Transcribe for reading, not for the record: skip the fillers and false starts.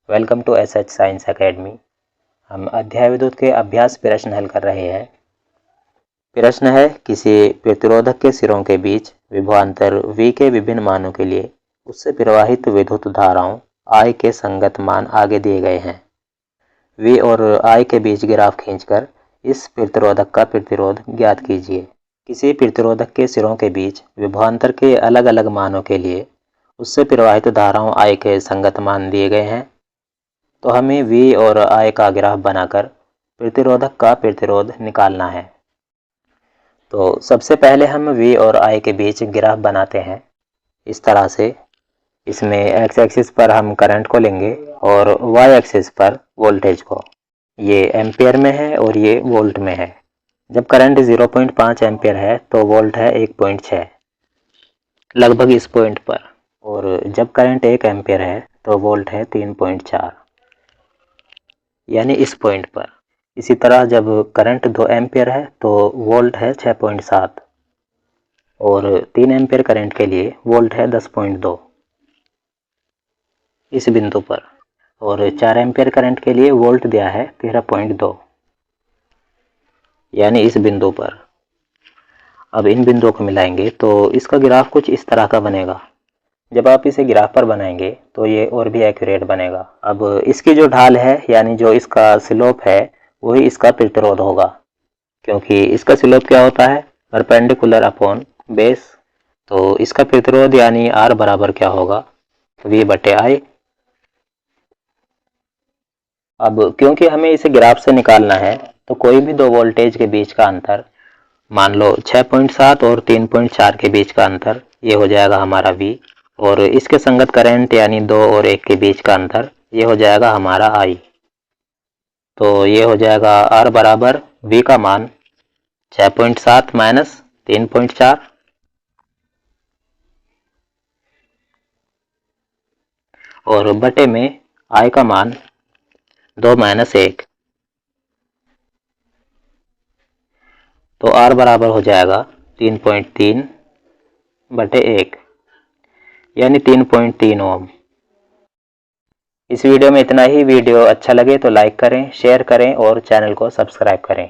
Welcome to SH science academy. हम अध्याय विद्युत के अभ्यास प्रश्न हल कर रहे हैं। प्रश्न है, किसी प्रतिरोधक के सिरों के बीच विभवांतर V के विभिन्न मानों के लिए उससे प्रवाहित विद्युत धाराओं I के संगत मान आगे दिए गए हैं। V और I के बीच ग्राफ खींचकर इस प्रतिरोधक का प्रतिरोध ज्ञात कीजिए। किसी प्रतिरोधक के सिरों के बीच विभवांतर के अलग अलग मानों के लिए उससे प्रवाहित धाराओं I के संगत मान दिए गए हैं, तो हमें V और I का ग्राफ बनाकर प्रतिरोधक का प्रतिरोध निकालना है। तो सबसे पहले हम V और I के बीच ग्राफ बनाते हैं इस तरह से। इसमें x एक्सिस पर हम करंट को लेंगे और y एक्सिस पर वोल्टेज को। ये एम्पियर में है और ये वोल्ट में है। जब करंट 0.5 एम्पियर है तो वोल्ट है 1.6 लगभग इस पॉइंट पर, और जब करंट 1 एम्पियर है तो वोल्ट है 3.4 यानी इस पॉइंट पर। इसी तरह जब करंट 2 एम्पियर है तो वोल्ट है 6.7 और 3 एम्पियर करंट के लिए वोल्ट है 10.2 इस बिंदु पर, और 4 एम्पियर करंट के लिए वोल्ट दिया है 13.2 यानी इस बिंदु पर। अब इन बिंदुओं को मिलाएंगे तो इसका ग्राफ कुछ इस तरह का बनेगा। जब आप इसे ग्राफ पर बनाएंगे तो ये और भी एक्यूरेट बनेगा। अब इसकी जो ढाल है यानी जो इसका स्लोप है वही इसका प्रतिरोध होगा, क्योंकि इसका स्लोप क्या होता है, परपेंडिकुलर अपॉन बेस। तो इसका प्रतिरोध यानी R बराबर क्या होगा, V/I। अब क्योंकि हमें इसे ग्राफ से निकालना है तो कोई भी दो वोल्टेज के बीच का अंतर, मान लो 6.7 और 3.4 के बीच का अंतर, ये हो जाएगा हमारा V, और इसके संगत करंट यानी 2 और 1 के बीच का अंतर, ये हो जाएगा हमारा I। तो ये हो जाएगा R बराबर V का मान 6.7 माइनस 3.4 और बटे में I का मान 2 माइनस 1। तो R बराबर हो जाएगा 3.3 बटे 1 यानी 3.3 ओम। इस वीडियो में इतना ही। वीडियो अच्छा लगे तो लाइक करें, शेयर करें और चैनल को सब्सक्राइब करें।